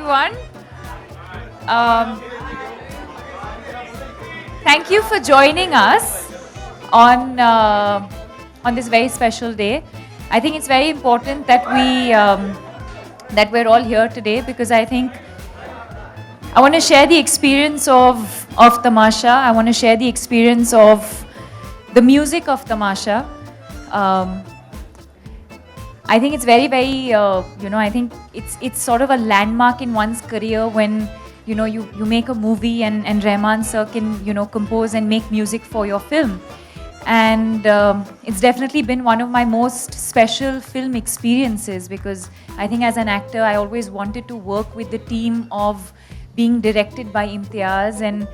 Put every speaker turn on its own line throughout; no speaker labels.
everyone. Um, Thank you for joining us on this very special day. I think it's very important that we're all here today because I think I want to share the experience of Tamasha. I want to share the experience of the music of Tamasha. Um, I think it's very, very, I think it's sort of a landmark in one's career when, you make a movie and Rahman sir can, compose and make music for your film. And it's definitely been one of my most special film experiences because I think as an actor, I always wanted to work with the team of being directed by Imtiaz and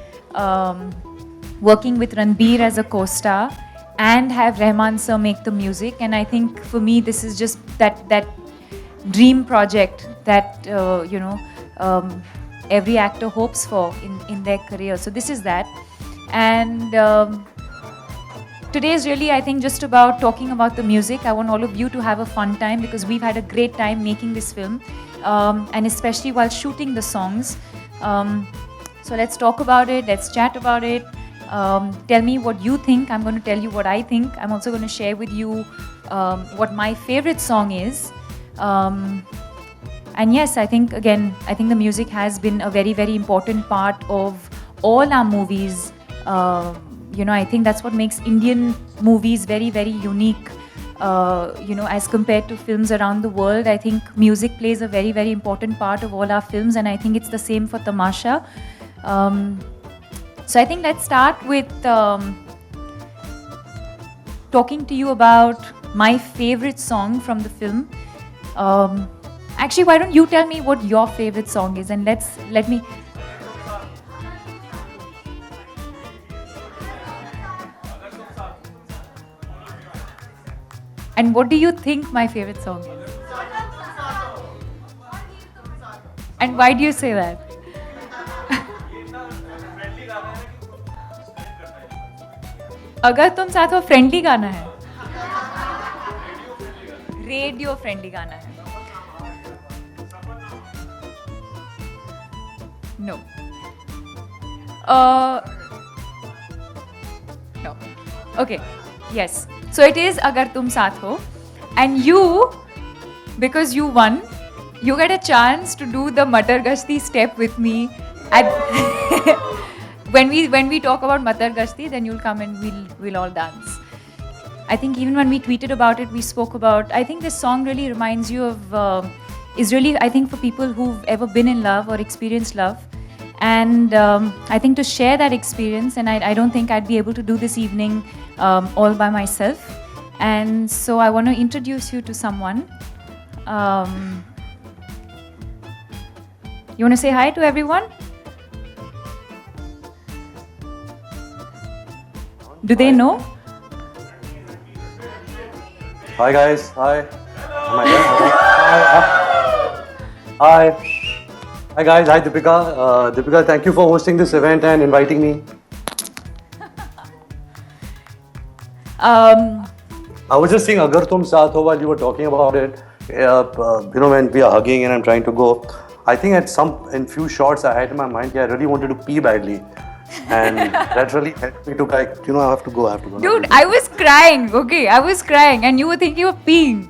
working with Ranbir as a co-star and have Rahman sir make the music. And I think for me, this is just that dream project that, every actor hopes for in their career. So this is that. And today is really, I think, just about talking about the music. I want all of you to have a fun time because we've had a great time making this film, and especially while shooting the songs. So let's talk about it. Let's chat about it. Tell me what you think. I'm going to tell you what I think. I'm also going to share with you what my favorite song is. And yes, I think the music has been a very, very important part of all our movies. I think that's what makes Indian movies very, very unique. As compared to films around the world, I think music plays a very, very important part of all our films, and I think it's the same for Tamasha. So I think let's start with talking to you about my favorite song from the film. Actually, why don't you tell me what your favorite song is, and let me. And what do you think my favorite song is? And why do you say that? अगर तुम साथ हो friendly गाना है, radio friendly गाना है. No. No. Okay. Yes. So it is Agar Tum Saath Ho. And you, because you won, you get a chance to do the Matar Gashti step with me. When we talk about Matar Gashti, then you'll come and we'll all dance. I think even when we tweeted about it, we spoke about, I think this song really reminds you of, is really, I think, for people who've ever been in love or experienced love. And I think to share that experience, and I don't think I'd be able to do this evening all by myself. And so I want to introduce you to someone. You want to say hi to everyone? Do they know?
Hi guys, hi. Am I there? Hi. Hi guys, hi Deepika. Deepika, thank you for hosting this event and inviting me. I was just saying Agar Tum Saath Ho while you were talking about it. When we are hugging and I'm trying to go, I think in few shots I had in my mind, I really wanted to pee badly. And that really helped me to I have to go.
Dude, I was crying, okay? I was crying and you were thinking of peeing.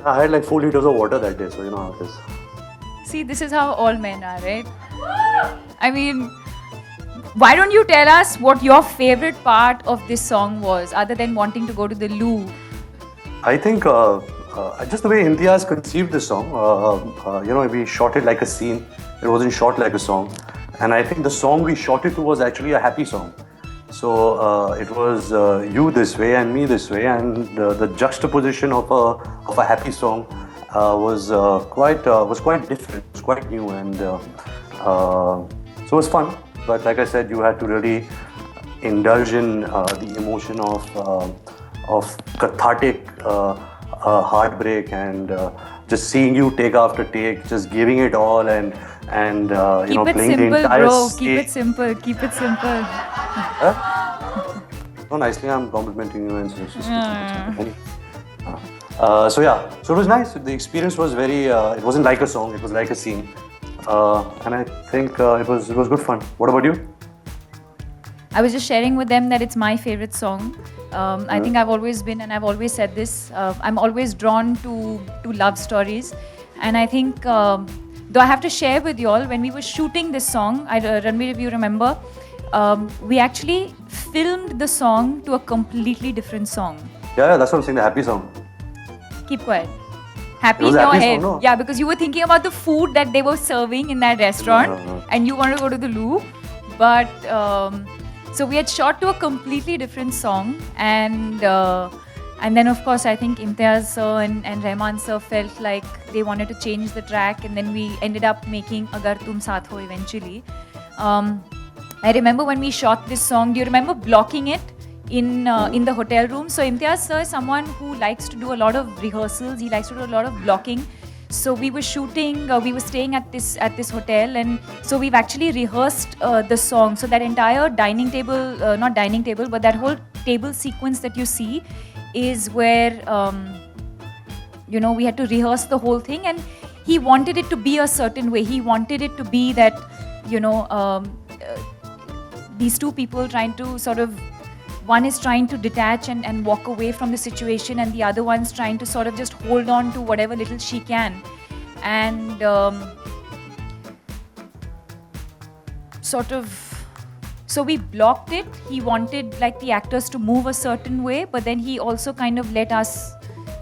I had like 4 liters of water that day, so you know how it is.
See, this is how all men are, right? I mean, why don't you tell us what your favorite part of this song was, other than wanting to go to the loo?
I think just the way Imtiaz conceived the song, we shot it like a scene. It wasn't shot like a song. And I think the song we shot it to was actually a happy song. So it was you this way and me this way, and the juxtaposition of a happy song was quite different. It was quite new, and so it was fun. But like I said, you had to really indulge in the emotion of cathartic heartbreak and just seeing you take after take, just giving it all and playing the entire stage.
Keep it simple. Keep it simple.
No, nicely, I'm complimenting you and so it was nice. The experience was very. It wasn't like a song; it was like a scene. and I think it was good fun. What about you?
I was just sharing with them that it's my favorite song. I think I've always been, and I've always said this. I'm always drawn to love stories, and I think though I have to share with you all when we were shooting this song. Ranveer, if you remember, we actually filmed the song to a completely different song.
Yeah, that's what I'm saying. The happy song.
Keep quiet. Happy
It was
in
a
your
happy
head.
song, no?
Yeah, because you were thinking about the food that they were serving in that restaurant
No.
and you wanted to go to the loo. But so we had shot to a completely different song, and then of course I think Imtiaz sir and Rahman sir felt like they wanted to change the track, and then we ended up making Agar Tum Saath Ho eventually. I remember when we shot this song, do you remember blocking it in the hotel room? So Imtiaz sir is someone who likes to do a lot of rehearsals. He likes to do a lot of blocking. So we were shooting. We were staying at this hotel, and so we've actually rehearsed the song. So that entire dining table, not dining table, but that whole table sequence that you see, is where we had to rehearse the whole thing, and he wanted it to be a certain way. He wanted it to be that these two people trying to sort of, one is trying to detach and walk away from the situation, and the other one's trying to sort of just hold on to whatever little she can. And so we blocked it. He wanted like the actors to move a certain way, but then he also kind of let us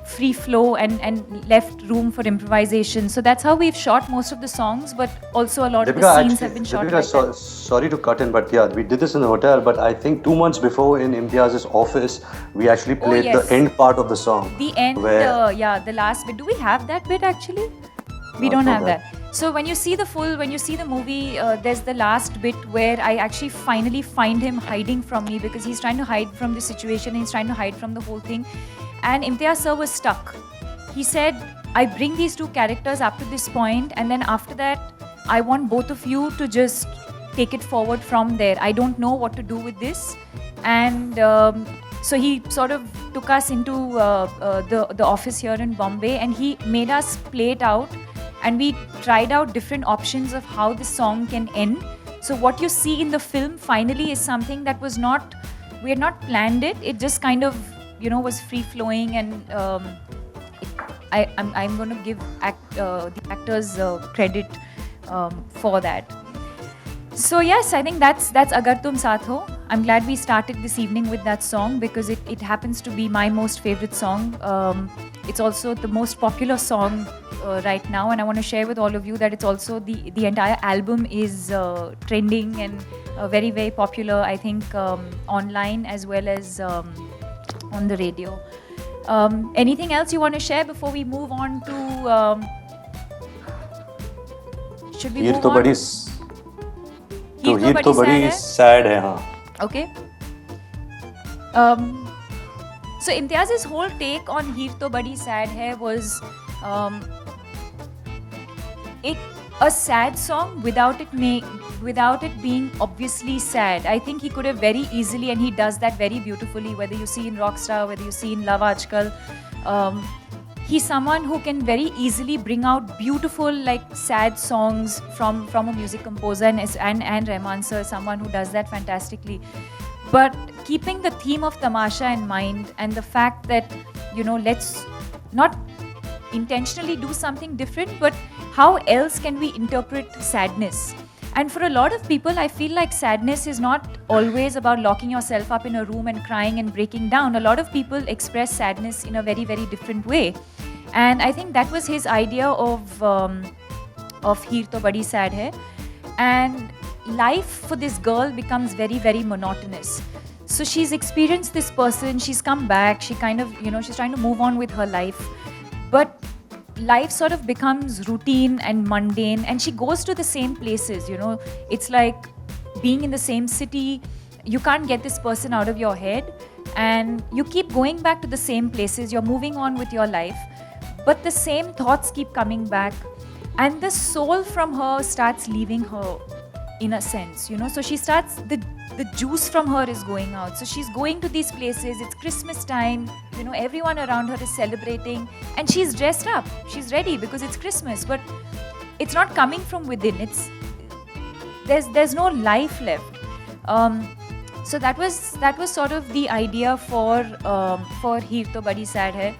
free flow and left room for improvisation. So that's how we've shot most of the songs, but also a lot of the scenes have been shot like that.
Sorry to cut in, but yeah, we did this in the hotel. But I think 2 months before in Imtiaz's office, we actually played
yes.
the end part of the song.
The end, the last bit. Do we have that bit actually? We don't have that. So when you see the movie, there's the last bit where I actually finally find him hiding from me, because he's trying to hide from the situation, he's trying to hide from the whole thing. And Imtiaz sir was stuck. He said, I bring these two characters up to this point, and then after that, I want both of you to just take it forward from there. I don't know what to do with this. And so he sort of took us into the office here in Bombay, and he made us play it out, and we tried out different options of how the song can end. So what you see in the film finally is something that was not, we had not planned it. It just kind of, was free flowing, and I'm going to give the actors credit for that. So yes, I think that's Agar Tum Saath Ho. I'm glad we started this evening with that song, because it happens to be my most favorite song. It's also the most popular song right now, and I want to share with all of you that it's also the entire album is trending and very, very popular, I think, online as well as on the radio. Anything else you want to share before we move on to should we move on?
हीर तो बड़ी sad है, हाँ.
Okay. So Imtiaz's whole take on Heer To Badi Sad Hai was a sad song without it being obviously sad. I think he could have very easily, and he does that very beautifully, whether you see in Rockstar, whether you see in Love Aajkal. He's someone who can very easily bring out beautiful, like, sad songs from a music composer, and Rahman sir is someone who does that fantastically. But keeping the theme of Tamasha in mind, and the fact that, let's not intentionally do something different, but how else can we interpret sadness? And for a lot of people, I feel like sadness is not always about locking yourself up in a room and crying and breaking down. A lot of people express sadness in a very, very different way. And I think that was his idea of Heer To Badi Sad Hai. And life for this girl becomes very, very monotonous. So she's experienced this person, she's come back, she kind of, she's trying to move on with her life. But life sort of becomes routine and mundane, and she goes to the same places. It's like being in the same city. You can't get this person out of your head, and you keep going back to the same places. You're moving on with your life, but the same thoughts keep coming back, and the soul from her starts leaving her, in a sense. So she starts, the juice from her is going out. So she's going to these places. It's Christmas time. Everyone around her is celebrating, and she's dressed up. She's ready because it's Christmas. But it's not coming from within. There's no life left. So that was sort of the idea for Heer To Badi Sad Hai.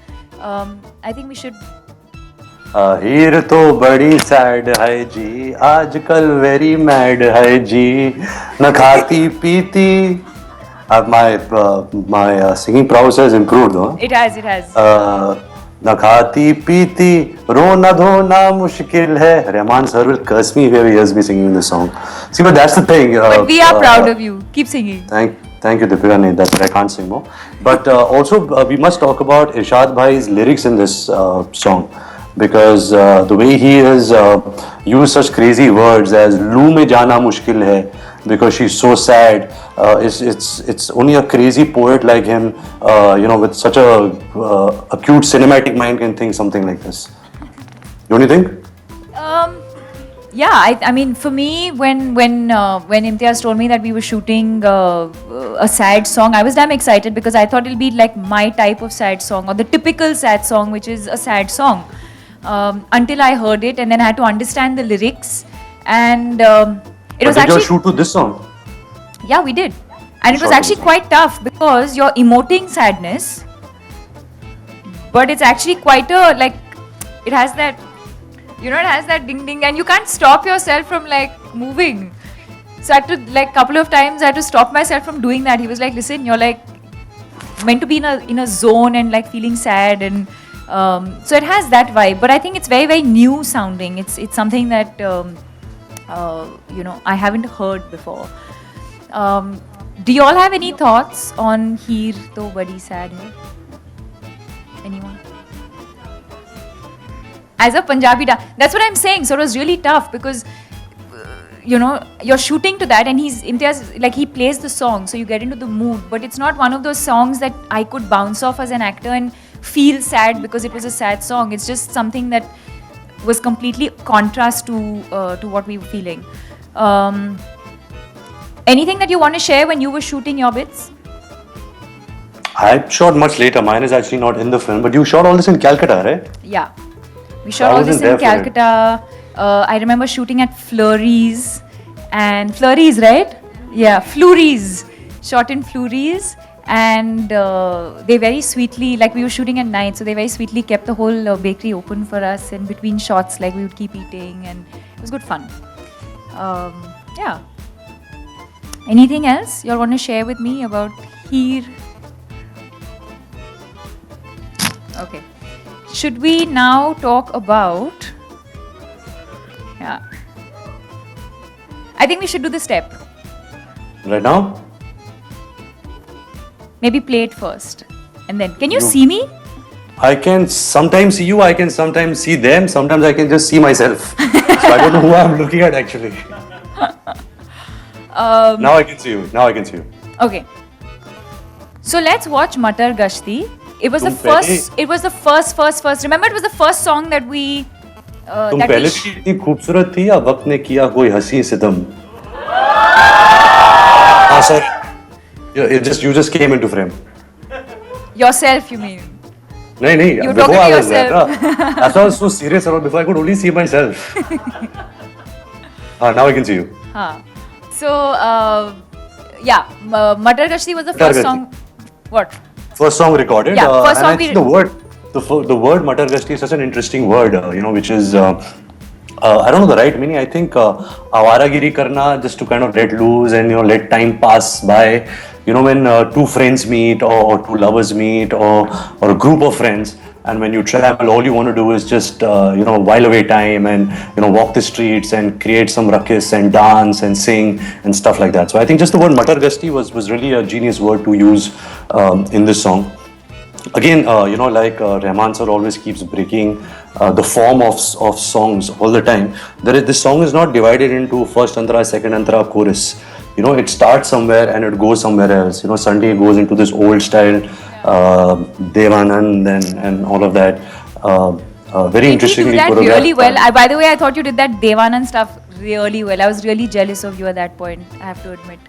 I think we should.
हीर तो बड़ी sad है जी, आजकल very mad है जी, न खाती पीती. My singing prowess has improved, though.
It has.
न खाती पीती, रोना धोना मुश्किल है. Rahman sir will curse me if he hears me singing this song. See, but that's the thing.
But we are proud of you. Keep singing.
Thank you, Deepika. Nee, that's it. I can't sing more. But also, we must talk about Irshad Bhai's lyrics in this song. Because the way he has used such crazy words as "loo mein jana mushkil hai," because she's so sad. It's only a crazy poet like him, with such a acute cinematic mind can think something like this. Don't you think?
Yeah, I mean, for me, when Imtiaz told me that we were shooting a sad song, I was damn excited because I thought it'll be like my type of sad song or the typical sad song, which is a sad song. Until I heard it, and then I had to understand the lyrics, and it was actually.
Did you shoot to this song?
Yeah, we did, and it was actually quite tough because you're emoting sadness, but it's actually quite a it has that. It has that ding ding, and you can't stop yourself from moving. So I had to couple of times I had to stop myself from doing that. He was like, "Listen, you're meant to be in a zone and feeling sad," and so it has that vibe. But I think it's very very new sounding. It's something that I haven't heard before. Do you all have any thoughts on Heer To Badi Sad Hai? Anyone? As a Punjabi that's what I'm saying. So it was really tough because you're shooting to that, and Imtiaz, he plays the song, so you get into the mood. But it's not one of those songs that I could bounce off as an actor and feel sad because it was a sad song. It's just something that was completely contrast to what we were feeling. Anything that you want to share when you were shooting your bits?
I shot much later. Mine is actually not in the film, but you shot all this in Calcutta, right?
Yeah. We shot all this in Calcutta. I remember shooting at Fleury's. And Fleury's, right? Yeah, Fleury's. Shot in Fleury's. And they very sweetly, we were shooting at night, so they very sweetly kept the whole bakery open for us. And between shots, we would keep eating. And it was good fun. Yeah. Anything else you all want to share with me about Heer? Okay. Should we now talk about... Yeah. I think we should do the step.
Right now?
Maybe play it first. And then, can you see me?
I can sometimes see you, I can sometimes see them, sometimes I can just see myself. So I don't know who I'm looking at actually. Now I can see you.
Okay. So let's watch Matar Gashti. It was the first. Remember, it was the first song that we.
तुम पहले भी इतनी खूबसूरत थी या वक्त ने किया कोई हंसी सितम? Sorry. You just came into frame.
Yourself, you mean?
नहीं.
You
before
talking
I
to
was there,
yourself.
that's why I was so serious about before I could only see myself. Now I can see you.
So, Matar Gashti was the first song. What?
First song recorded.
Yeah, first song
and I think the word Matar Gashti is such an interesting word, which is, I don't know the right meaning. I think awaragiri karna, just to kind of let loose and let time pass by. When two friends meet or two lovers meet or a group of friends, and when you travel, all you want to do is just while away time and walk the streets and create some ruckus and dance and sing and stuff like that. So I think just the word Matar Gashti was really a genius word to use in this song. Again, Rahman sir always keeps breaking the form of songs all the time. This song is not divided into first antara, second antara, chorus. It starts somewhere and it goes somewhere else. Suddenly it goes into this old style, Devanand and all of that. Very interestingly
choreographed.
You did that
really well. By the way, I thought you did that Devanand stuff really well. I was really jealous of you at that point, I have to admit.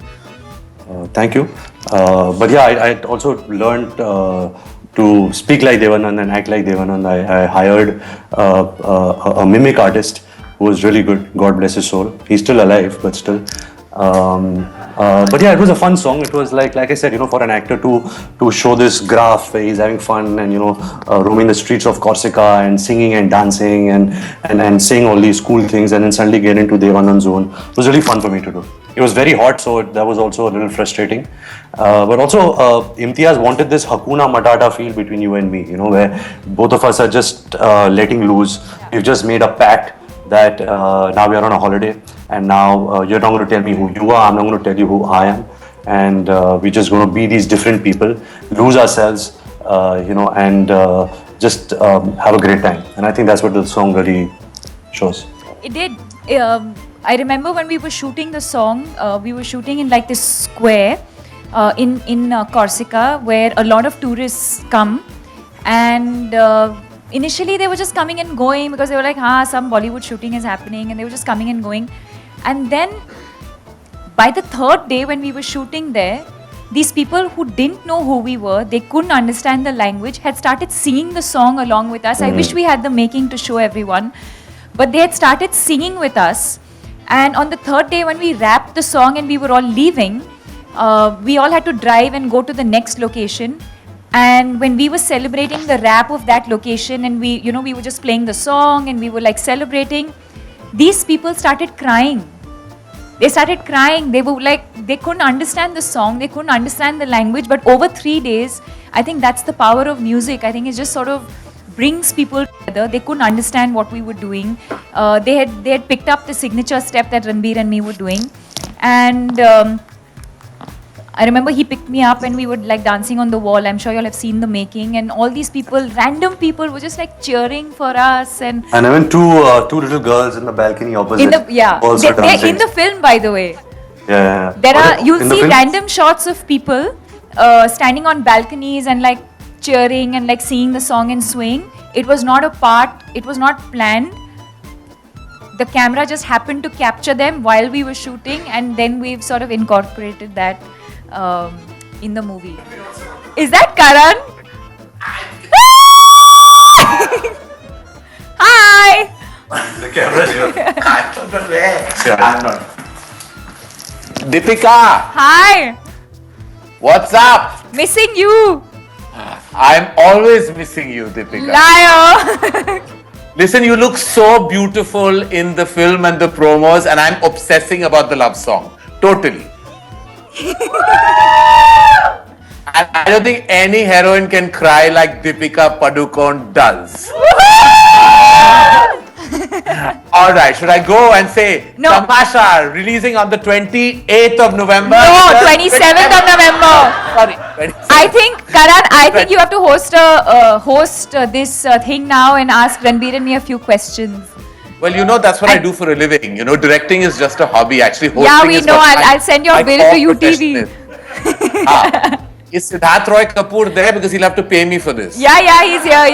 Thank you. But yeah, I also learned to speak like Devanand and act like Devanand. I hired a mimic artist who was really good. God bless his soul. He's still alive, but still. But yeah, it was a fun song. It was like I said, for an actor to show this graph where he's having fun and roaming the streets of Corsica and singing and dancing and saying all these cool things, and then suddenly get into Devanand zone. It was really fun for me to do. It was very hot, so that was also a little frustrating. But also, Imtiaz wanted this Hakuna Matata feel between you and me, where both of us are just letting loose. We've just made a pact that now we are on a holiday, and now you're not going to tell me who you are, I'm not going to tell you who I am, and we're just going to be these different people, lose ourselves, and just have a great time. And I think that's what the song really shows.
It did. I remember when we were shooting the song, we were shooting in like this square in Corsica where a lot of tourists come, and initially they were just coming and going because they were like, some Bollywood shooting is happening, and they were just coming and going. And then by the third day when we were shooting there, these people who didn't know who we were, they couldn't understand the language, had started singing the song along with us. I wish we had the making to show everyone, but they had started singing with us. And on the third day when we wrapped the song and we were all leaving, we all had to drive and go to the next location. And when we were celebrating the wrap of that location, and we were just playing the song and we were like celebrating, these people started crying. They started crying. They were like, they couldn't understand the song, they couldn't understand the language. But over 3 days, I think that's the power of music. I think it just sort of brings people together. They couldn't understand what we were doing. They had picked up the signature step that Ranbir and me were doing, and I remember he picked me up and we were like dancing on the wall. I'm sure you all have seen the making, and all these people, random people, were just like cheering for us. And
even two little girls in the balcony opposite. Also
they're in the film, by the way.
Yeah.
You'll see random shots of people standing on balconies and like cheering and like singing the song and swaying. It was not a part, it was not planned. The camera just happened to capture them while we were shooting, and then we've sort of incorporated that in the movie. Is that Karan? Hi!
The camera's here.
I'm not. Deepika,
Hi!
what's up?
Missing you!
I'm always missing you, Deepika.
Liar!
Listen, you look so beautiful in the film and the promos, and I'm obsessing about the love song. Totally. And I don't think any heroine can cry like Deepika Padukone does. Alright, should I go and say
No.
Tamasha releasing on the 28th of November?
No, 27th of November.
Sorry,
I think, Karan, you have to host this thing now and ask Ranbir and me a few questions.
Well, that's what I do for a living. Directing is just a hobby. Actually, hosting
Yeah, we
is
know.
what
I'll send your
my
bill
core
to UTV.
profession is. Is Siddharth Roy Kapoor there? Because he'll have to pay me for this.
Yeah, he's here.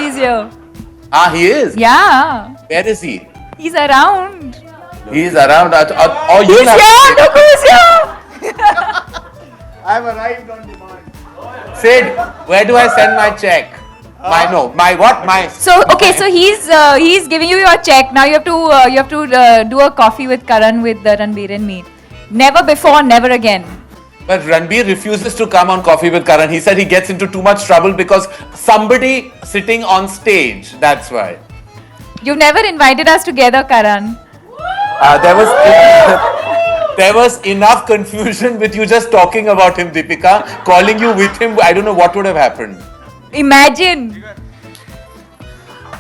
He is?
Yeah,
Where is he?
he's around.
He's around.
He's here, look who's here.
I've arrived on demand. Sid, where do I send my check?
So he's giving you your check. Now you have to do a coffee with Karan with Ranbir and me. Never before, never again.
But Ranbir refuses to come on Coffee with Karan. He said he gets into too much trouble because somebody sitting on stage. That's why.
You've never invited us together, Karan.
There was enough confusion with you just talking about him, Deepika. Calling you with him, I don't know what would have happened.
Imagine.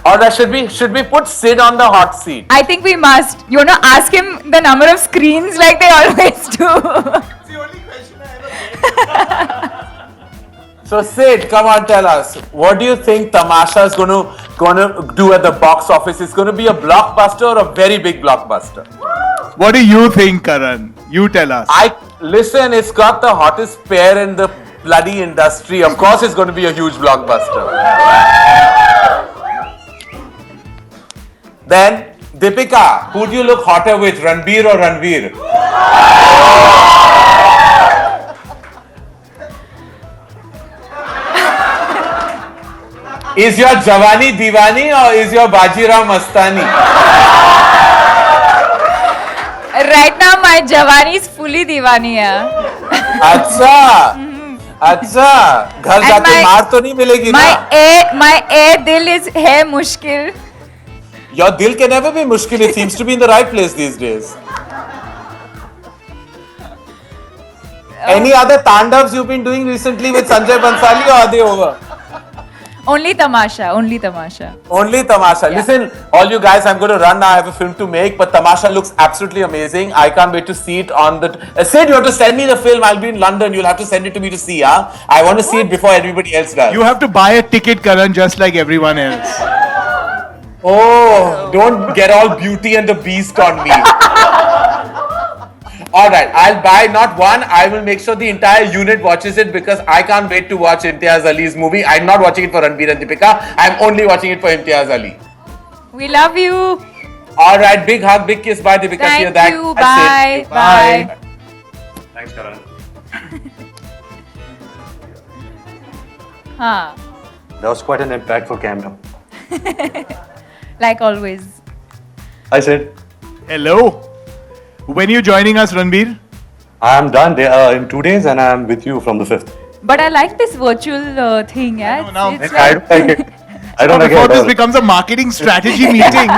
Or should we put Sid on the hot seat?
I think we must. You want to ask him the number of screens like they always do.
It's the only question I ever get.
So Sid, come on, tell us. What do you think Tamasha is going to do at the box office? It's going to be a blockbuster or a very big blockbuster?
What do you think, Karan? You tell us.
Listen, it's got the hottest pair in the bloody industry. Of course, it's going to be a huge blockbuster. Then, Deepika, who do you look hotter with, Ranbir or Ranveer? Is your Jawani Diwani or is your Bajirao Mastani?
Right now, my Jawani is fully Diwani.
अच्छा अच्छा घर
And
जाके
my-
मार तो नहीं मिलेगी ना
My air dil is है मुश्किल.
Your dil can never be mushkil. It seems to be in the right place these days. Any other tandavs you've been doing recently with Sanjay Bansali, or are they over?
Only Tamasha, only Tamasha.
Only Tamasha.
Yeah.
Listen, all you guys, I'm going to run now. I have a film to make, but Tamasha looks absolutely amazing. I can't wait to see it on the. Sid, you have to send me the film. I'll be in London. You'll have to send it to me to see. Huh? I want to see it before everybody else does.
You have to buy a ticket, Karan, just like everyone else.
Oh, don't get all Beauty and the Beast on me. Alright, I'll buy not one, I will make sure the entire unit watches it because I can't wait to watch Imtiaz Ali's movie. I'm not watching it for Ranbir and Deepika, I'm only watching it for Imtiaz Ali.
We love you.
Alright, big hug, big kiss, bye Deepika. See you
Thank
back.
you.
That's it.
Bye. Bye.
Thanks, Karan.
Huh.
That was quite an impactful cameo.
Like always.
I said,
Hello. When are you joining us, Ranbir?
I am done in 2 days and I am with you from the 5th.
But I like this virtual thing, yeah.
know, now-
It's
I
like,
don't like it. I don't like it
Before
at
this
all.
becomes a marketing strategy meeting.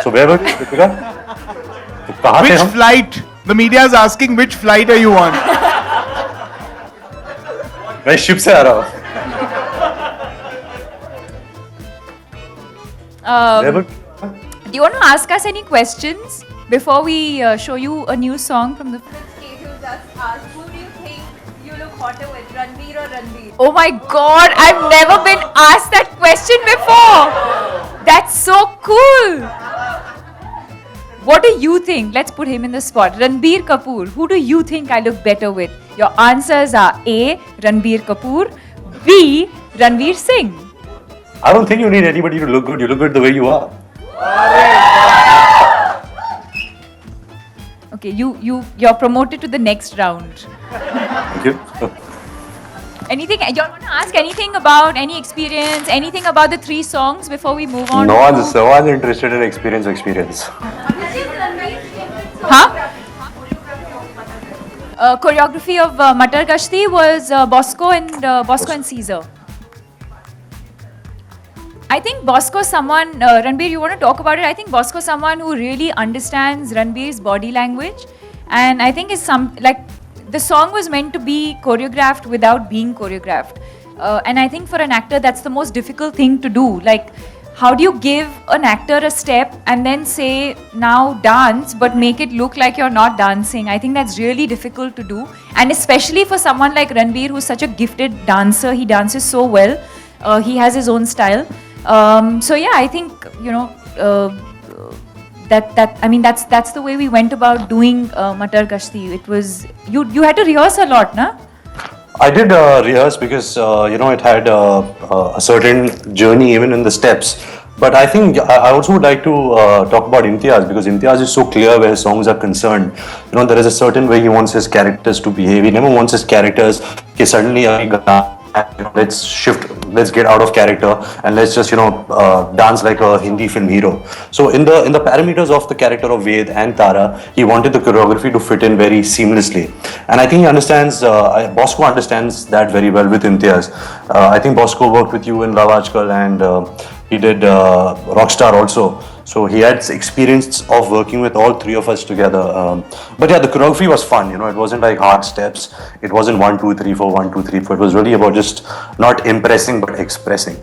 So where were we, Deepika? तो कहाँ थे
Which
हम?
flight? The media is asking which flight are you on?
मैं ship से आ रहा हूँ. Where were we?
do you want to ask us any questions before we show you a new song from the.
Ketu just asked, who do you think you look hotter with, Ranbir or Ranbir?
Oh my god, I've never been asked that question before. That's so cool. What do you think? Let's put him in the spot. Ranbir Kapoor, who do you think I look better with? Your answers are A. Ranbir Kapoor, B. Ranveer Singh.
I don't think you need anybody to look good. You look good the way you are.
Okay, you're promoted to the next round.
Thank you.
Anything you want to ask? Anything about any experience? Anything about the 3 songs before we move on?
No one's interested in experience.
Huh? Choreography of Matar Kashti was Bosco and Caesar. I think Bosco someone, Ranbir, you want to talk about it? I think Bosco someone who really understands Ranbir's body language, and I think is the song was meant to be choreographed without being choreographed, and I think for an actor that's the most difficult thing to do. Like, how do you give an actor a step and then say now dance, but make it look like you're not dancing? I think that's really difficult to do, and especially for someone like Ranbir, who's such a gifted dancer. He dances so well. He has his own style. So yeah, I think that's the way we went about doing Matar Kashti. It was you had to rehearse a lot, na?
I did rehearse because it had a certain journey even in the steps. But I think I also would like to talk about Imtiaz because Imtiaz is so clear where his songs are concerned. There is a certain way he wants his characters to behave. He never wants his characters कि suddenly let's shift, let's get out of character and let's just dance like a Hindi film hero. So in the parameters of the character of Ved and Tara, he wanted the choreography to fit in very seamlessly, and I think he understands. Bosco understands that very well with Imtiaz. I think Bosco worked with you in Love Aajkal and he did Rockstar also. So he had experience of working with all 3 of us together. But yeah, the choreography was fun. It wasn't like hard steps. It wasn't 1, 2, 3, 4, 1, 2, 3, 4. It was really about just not impressing but expressing.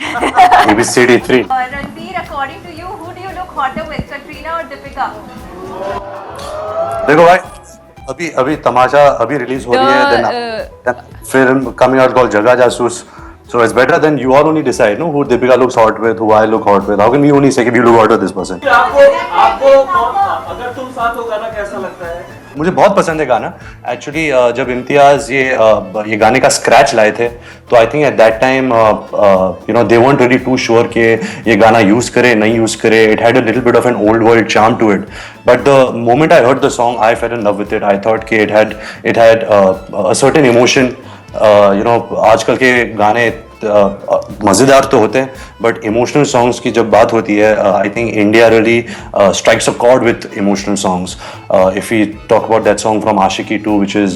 ABCD 3.
Ranbir, according to you, who do you look hotter with, Katrina or Deepika?
देखो भाई, अभी तमाशा अभी release हो रही है. Then film coming out called Jaga Jasoos. So it's better than you all only decide, no, who Deepika looks hot with, who I look hot with. How can we only say कि you look hot with this person?
आपको अगर तुम साथ हो गाना कैसा लगता है?
मुझे बहुत पसंद है गाना. Actually जब इम्तियाज ये गाने का स्क्रैच लाए थे, तो I think at that time they weren't really too sure कि ये गाना यूज करे नहीं यूज करे. It had a little bit of an old world charm to it. But the moment I heard the song, I fell in love with it. I thought कि it had a certain emotion. आजकल के गाने मज़ेदार तो होते हैं, but emotional songs की जब बात होती है, I think India really strikes a cord with emotional songs. If we talk about that song from Ashiki 2, which is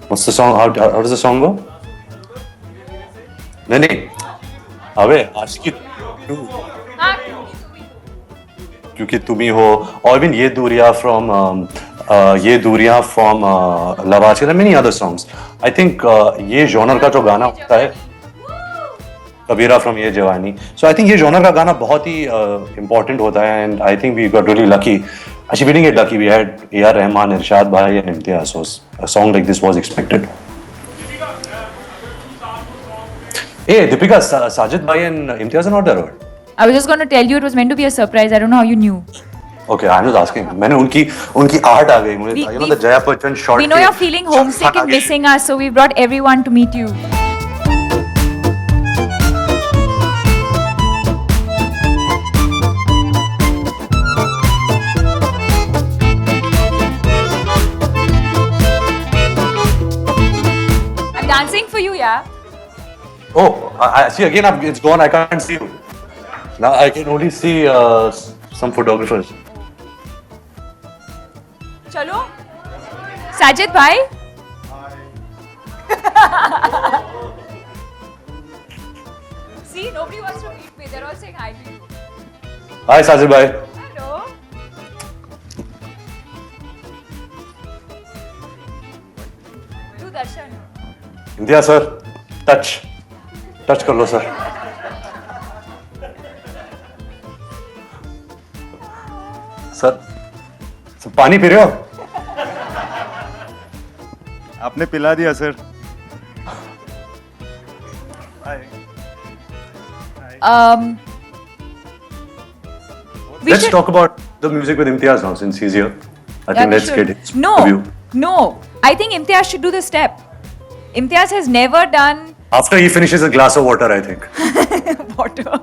what's the song? How does the song go? नहीं, अबे आशिकी 2, क्योंकि तुम ही हो, और भी ये दूरियां फ्रॉम लवाज के, many other songs. I think ये जॉनर का जो गाना होता है, कबीरा फ्रॉम ये जवानी, सो आई थिंक ये जॉनर का गाना बहुत ही इंपॉर्टेंट होता है, and I think we got really lucky. Actually, we didn't get lucky. We had A.R. Rahman, Irshad Bhai, and Imtiaz. So a song like this was expected. Hey, Deepika, Sajid Bhai and Imtiaz are not there. Or?
I was just going to tell you it was meant to be a surprise. I don't know how you knew.
Okay, I'm just asking. मैंने उनकी art आ गई मुझे. You know the Jaya Bachchan short.
We know you're feeling homesick and missing us, so we brought everyone to meet you. I'm dancing for you, yeah.
Oh, I see again. It's gone. I can't see you. Now I can only see some photographers.
Chalo. Sajid bhai. See, nobody wants to meet me. They're all saying hi to you.
Hi, Sajid Bhai.
Hello. Do darshan.
Imtiaz sir, touch कर लो sir. Sir पानी P रहे हो?
आपने पिला दिया sir.
We
Let's
should-
talk about the music with Imtiaz now since he's here. I
Yeah,
think
we
let's
should.
get his review.
No. I think Imtiaz should do the step. Imtiaz has never done
After he finishes a glass of water, I think.
water.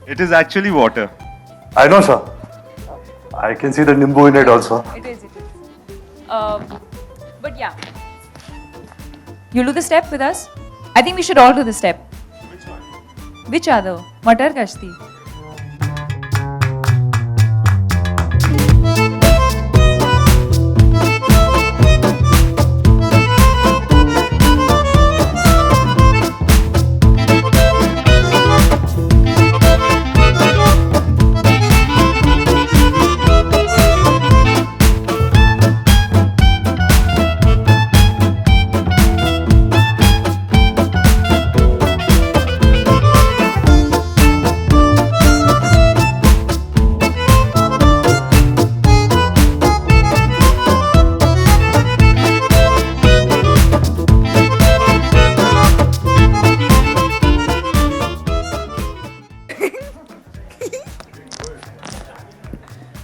It is actually water.
I know, sir. I can see the nimbu in it also.
It is. But yeah. You'll do the step with us? I think we should all do the step. Which one? Which other? Matar Kashti.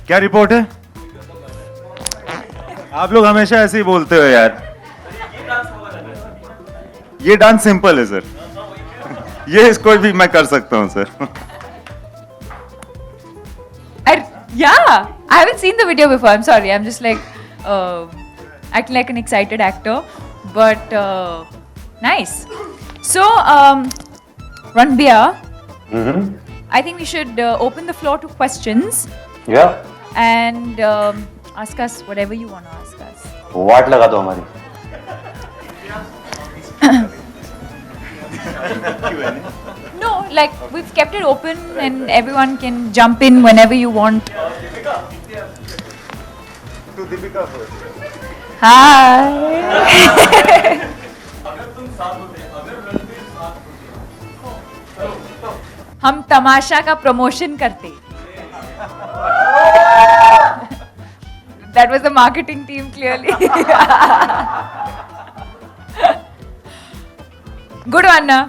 क्या report है? आप लोग हमेशा ऐसे ही बोलते हो यार. ये डांस सिंपल है सर. ये इसको भी मैं कर सकता हूँ sir.
Yeah, I haven't seen the video before. I'm sorry. I'm just like acting like an excited actor, but nice. So, Ranbir, I think we should open the floor to questions
Yeah.
and ask us whatever you want to ask us.
वाट लगा दो हमारी.
No, like we've kept it open and everyone can jump in whenever you want.
To Deepika first.
Hi. हम तमाशा का promotion करते. That was the marketing team clearly. Good one, na?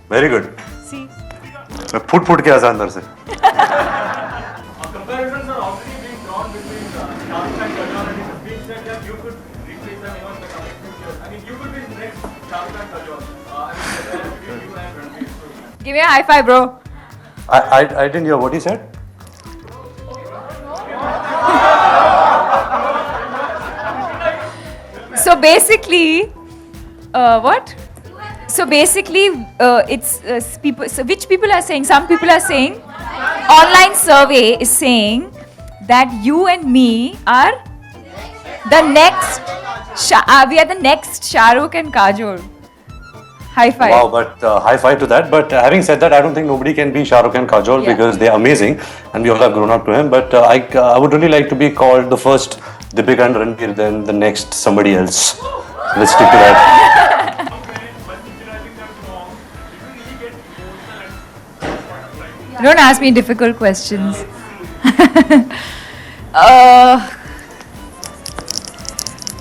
Very good.
See.
मैं foot के आया अंदर से.
Comparisons are already being drawn between Shahrukh and Kajol, and it is being said that you could replace them even in the coming future. I mean, you could be the next Shahrukh and Kajol. I mean, between you and Ranveer. So,
Give me a high five, bro.
I didn't hear what he said.
So basically, what? So basically, people. So which people are saying? Some people are saying, online survey is saying that you and me are the next. We are the next Shah Rukh and Kajol. High five.
Wow, but high five to that. But having said that, I don't think nobody can be Shah Rukh and Kajol
Yeah.
because they're amazing and we all have grown up to him. But I would really like to be called the first Deepika and Ranbir, then the next somebody else. Let's stick to that.
Don't ask me difficult questions. I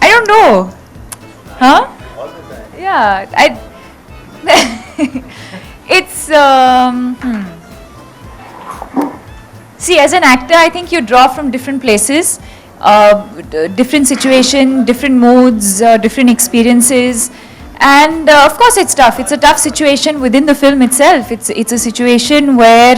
don't know. Huh? Yeah, it's See, as an actor, I think you draw from different places, different situation, different moods, different experiences, and of course, it's tough. It's a tough situation within the film itself. It's a situation where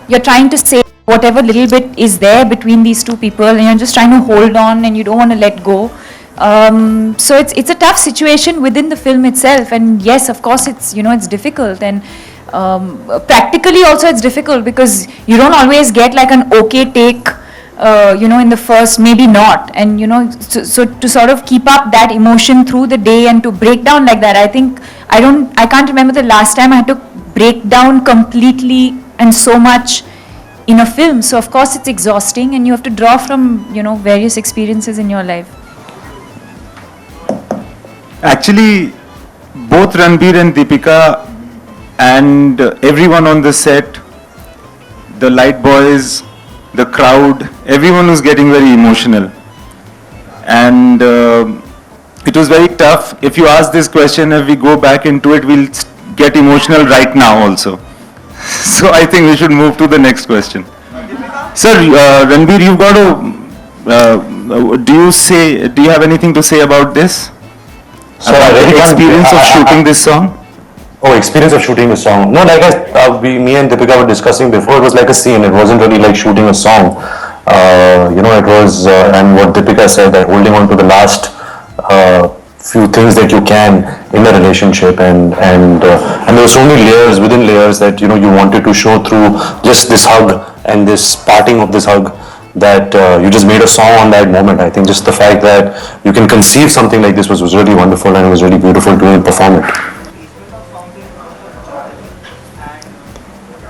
you're trying to say whatever little bit is there between these two people, and you're just trying to hold on, and you don't want to let go. So it's a tough situation within the film itself, and yes, of course, it's difficult, and practically also it's difficult because you don't always get like an okay take, in the first, maybe not, and so to sort of keep up that emotion through the day and to break down like that, I can't remember the last time I had to break down completely and so much in a film. So of course it's exhausting, and you have to draw from various experiences in your life.
Actually, both Ranbir and Deepika and everyone on the set, the light boys, the crowd, everyone was getting very emotional. And it was very tough. If you ask this question, if we go back into it, we'll get emotional right now also. So I think we should move to the next question. Sir, Ranbir, you've got to, do you have anything to say about this?
So
About
I really
the
can't-
experience of shooting this song?
Oh, experience of shooting a song. No, like me and Deepika were discussing before, it was like a scene. It wasn't really like shooting a song. It was, and what Deepika said, that holding on to the last few things that you can in a relationship, and there were so many layers within layers that you wanted to show through just this hug and this parting of this hug, that you just made a song on that moment. I think just the fact that you can conceive something like this was really wonderful, and it was really beautiful to perform it.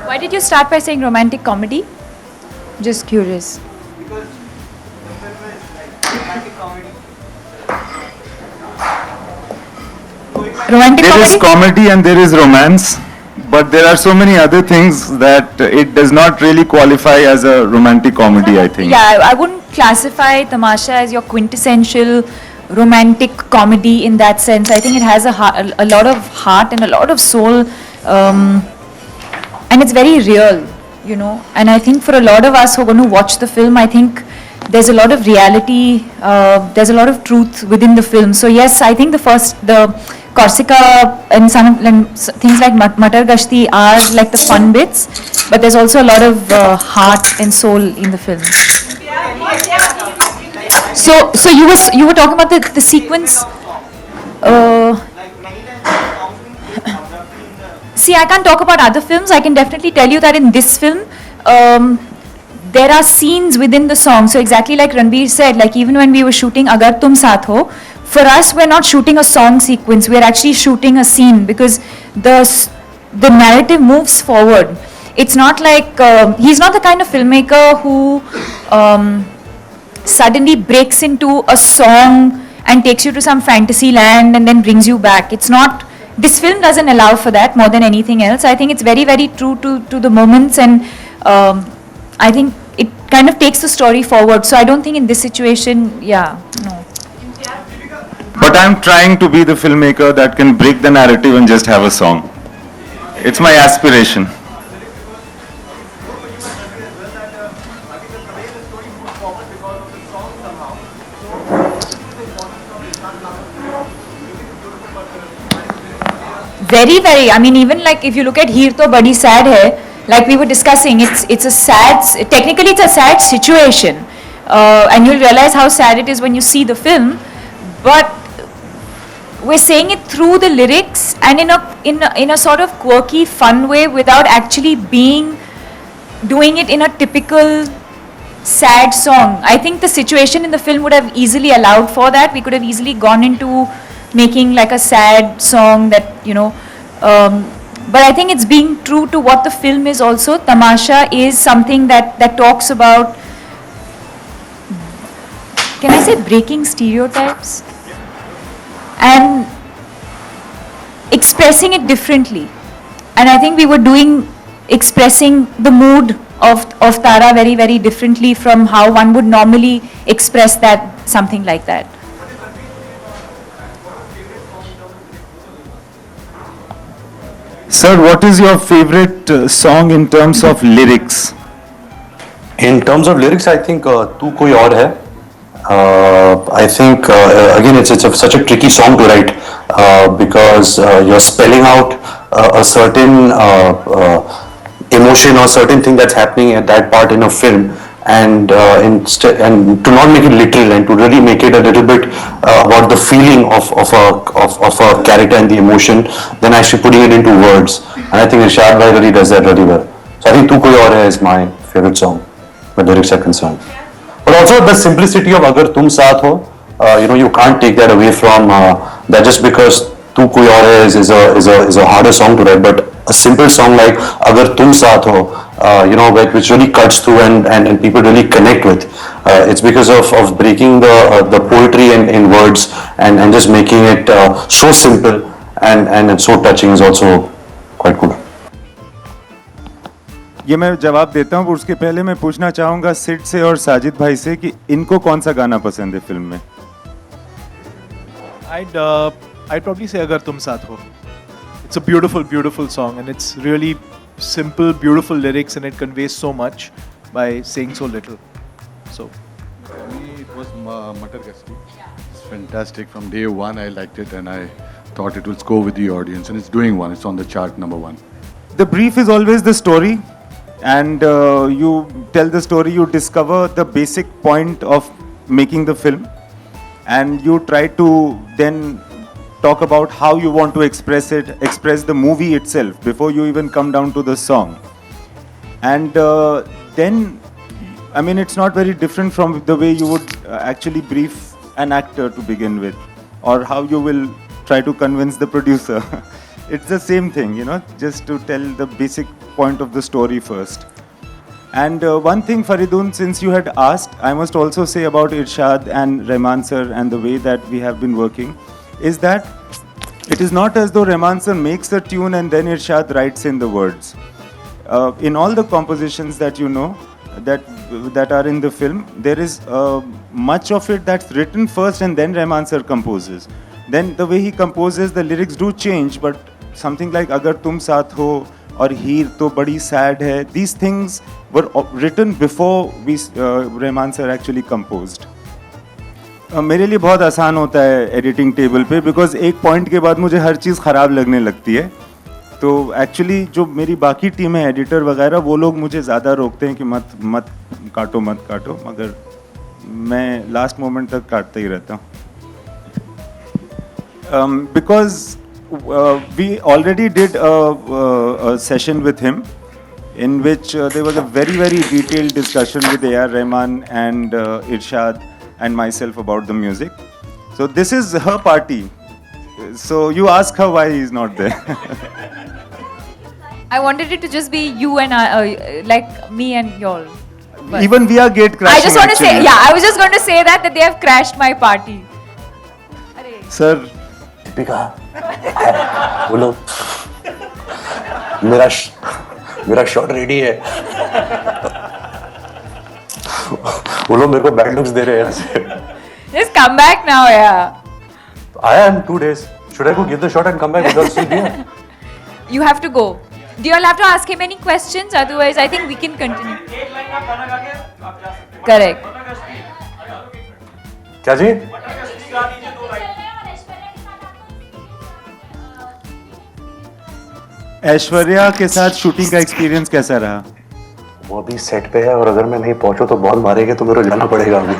Why did you start by saying romantic comedy? Just curious. Romantic
There is
comedy?
comedy and there is romance, but there are so many other things that it does not really qualify as a romantic comedy, I think.
Yeah, I wouldn't classify Tamasha as your quintessential romantic comedy in that sense. I think it has a lot of heart and a lot of soul, and it's very real, And I think for a lot of us who are going to watch the film, I think there's a lot of reality, there's a lot of truth within the film. So yes, I think the Corsica and things like Matar Gashti are like the fun bits, but there's also a lot of heart and soul in the film. So you were talking about the sequence. See, I can't talk about other films. I can definitely tell you that in this film, there are scenes within the song. So exactly like Ranbir said, like even when we were shooting Agar Tum Saath Ho, for us we're not shooting a song sequence. We're actually shooting a scene because the narrative moves forward. It's not like he's not the kind of filmmaker who suddenly breaks into a song and takes you to some fantasy land and then brings you back. It's not. This film doesn't allow for that more than anything else. I think it's very, very true to the moments, and I think it kind of takes the story forward. So I don't think in this situation, no.
But I'm trying to be the filmmaker that can break the narrative and just have a song. It's my aspiration.
Very, very. I mean, even like if you look at Heer To Badi Sad Hai, like we were discussing, it's a sad. Technically, it's a sad situation, and you'll realize how sad it is when you see the film. But we're saying it through the lyrics and in a sort of quirky, fun way without actually doing it in a typical sad song. I think the situation in the film would have easily allowed for that. We could have easily gone into making like a sad song that, but I think it's being true to what the film is also. Tamasha is something that talks about, can I say, breaking stereotypes and expressing it differently. And I think we were expressing the mood of Tara very, very differently from how one would normally express that, something like that.
Sir, what is your favorite song in terms of lyrics?
In terms of lyrics, I think "Tu Koi Aur Hai." I think again it's such a tricky song to write because you're spelling out a certain emotion or certain thing that's happening at that part in a film, and to not make it literal and to really make it a little bit about the feeling of a character and the emotion, then actually putting it into words. And I think Irshad Bhai really does that really well. So I think "Tu Koi Aur Hai" is my favorite song where lyrics are concerned. But also the simplicity of "Agar Tum Saath Ho," you can't take that away from that just because "Tu Koi Aur Hai" is a harder song to write, but a simple song like "Agar Tum Saath Ho," which really cuts through and people really connect with. It's because of breaking the poetry in words and just making it so simple and so touching is also quite good.
ये मैं जवाब देता हूँ, उसके पहले मैं पूछना चाहूँगा सिड से और साजिद भाई से कि इनको कौन सा गाना पसंद है फिल्म में?
I'd probably say "Agar Tum Saath Ho." It's a beautiful, beautiful song, and it's really simple, beautiful lyrics, and it conveys so much by saying so little. So,
For me, it was Matar Gashti. It's fantastic. From day one, I liked it, and I thought it would go with the audience, and it's doing one. It's on the chart #1.
The brief is always the story, and you tell the story, you discover the basic point of making the film, and you try to then talk about how you want to express the movie itself before you even come down to the song. And then, I mean, it's not very different from the way you would actually brief an actor to begin with, or how you will try to convince the producer. It's the same thing, just to tell the basic point of the story first. And one thing, Faridun, since you had asked, I must also say about Irshad and Rahman sir and the way that we have been working, is that it is not as though Rahman sir makes a tune and then Irshad writes in the words. In all the compositions that you know, that are in the film, there is much of it that's written first and then Rahman sir composes. Then the way he composes, the lyrics do change, but something like "Agar Tum Saath Ho" or "Heer To Badi Sad Hai," these things were written before Rahman sir actually composed. मेरे लिए बहुत आसान होता है editing table पे, because एक point के बाद मुझे हर चीज़ ख़राब लगने लगती है. तो एक्चुअली जो मेरी बाकी टीम है, एडिटर वगैरह, वो लोग मुझे ज़्यादा रोकते हैं कि मत काटो, मगर मैं लास्ट मोमेंट तक काटता ही रहता हूँ. Because we already did a session with him in which there was a very, very detailed discussion with A.R. Rahman and Irshad and myself about the music. So this is her party. So you ask her why he's not there.
I wanted it to just be you and I, like me and y'all. But
Even we are gate crashing.
I just want to say,
actually.
yeah, I was just going to say that they have crashed my party.
Sir,
Deepika बोलो, मेरा shot ready है. बोलो, मेरे को bad looks दे रहे हैं.
Just come back now, yeah.
I am 2 days. Should I go give the shot and come back without seeing here?
You have to go. Do you all have to ask him any questions? Otherwise, I think we can continue.
एक line का गाना गा के आप जा सकते हैं.
Correct.
मटर गश्ती
क्या जी?
गा दीजिए 2 लाइन.
ऐश्वर्या के साथ शूटिंग का एक्सपीरियंस कैसा रहा?
वो अभी सेट पे है और अगर मैं नहीं पहुंचू तो बहुत मारेंगे, तो मेरे को जाना पड़ेगा अभी.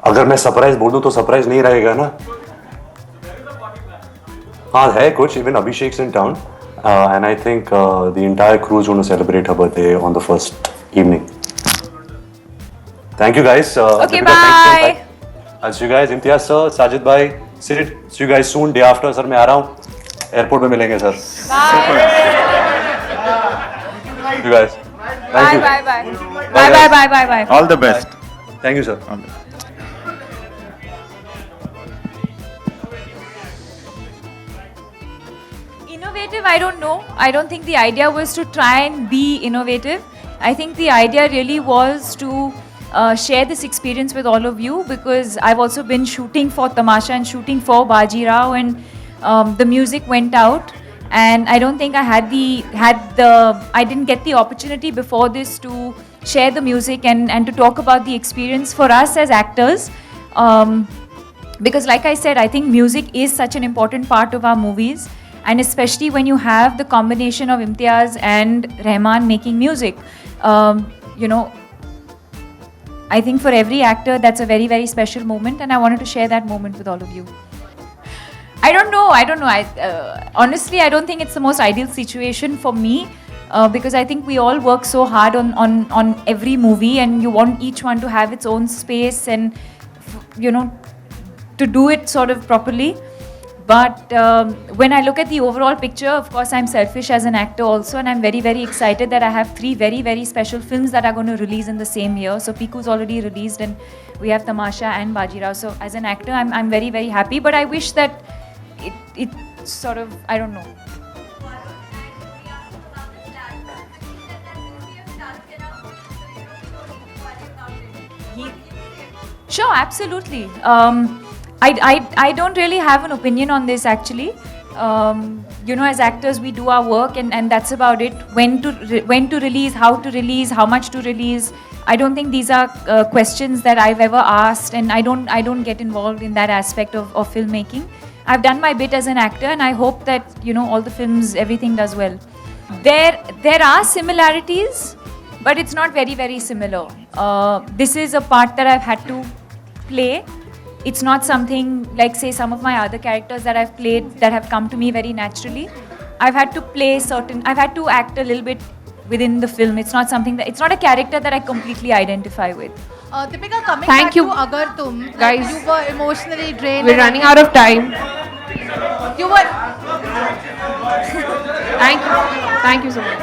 अगर मैं सरप्राइज बोल दूं तो सरप्राइज नहीं रहेगा ना. हाँ है कुछ. Even Abhishek's in town, and I think the entire crew is going to celebrate her birthday on the first evening. Thank you guys.
Okay,
Deepika, thanks so
bye.
much. I'll see you guys. Imtiaz sir, Sajid bhai, Sid, see you guys soon. Day after sir मैं आ रहा हूँ. Airport पे मिलेंगे sir.
Bye.
See you guys. Thank
Bye,
you.
bye, bye.
Bye,
Bye, bye,
guys.
bye, bye, bye.
All the best.
Thank you sir.
All the best.
Innovative, I don't know. I don't think the idea was to try and be innovative. I think the idea really was to share this experience with all of you, because I've also been shooting for Tamasha and shooting for Baji Rao, and the music went out, and I don't think I I didn't get the opportunity before this to share the music and to talk about the experience for us as actors. Because like I said, I think music is such an important part of our movies, and especially when you have the combination of Imtiaz and Rahman making music. You know, I think for every actor that's a very, very special moment, and I wanted to share that moment with all of you. I don't know. Honestly, I don't think it's the most ideal situation for me, because I think we all work so hard on every movie, and you want each one to have its own space and, you know, to do it sort of properly. But when I look at the overall picture, of course, I'm selfish as an actor also, and I'm very, very excited that I have 3 very, very special films that are going to release in the same year. So Piku's already released, and we have Tamasha and Baji Rao. So as an actor, I'm very, very happy. But I wish that it sort of, I don't know. Sure, absolutely. I don't really have an opinion on this actually. You know, as actors, we do our work, and that's about it. When to release, how to release, how much to release. I don't think these are questions that I've ever asked, and I don't get involved in that aspect of filmmaking. I've done my bit as an actor, and I hope that, you know, all the films, everything does well. There are similarities, but it's not very, very similar. This is a part that I've had to play. It's not something like, say, some of my other characters that I've played that have come to me very naturally. I've had to act a little bit within the film. It's not a character that I completely identify with.
Deepika, coming
Thank
back
you.
to Agar Tum, like,
Guys,
you were emotionally drained.
We're running out of time.
You were.
Thank you so much.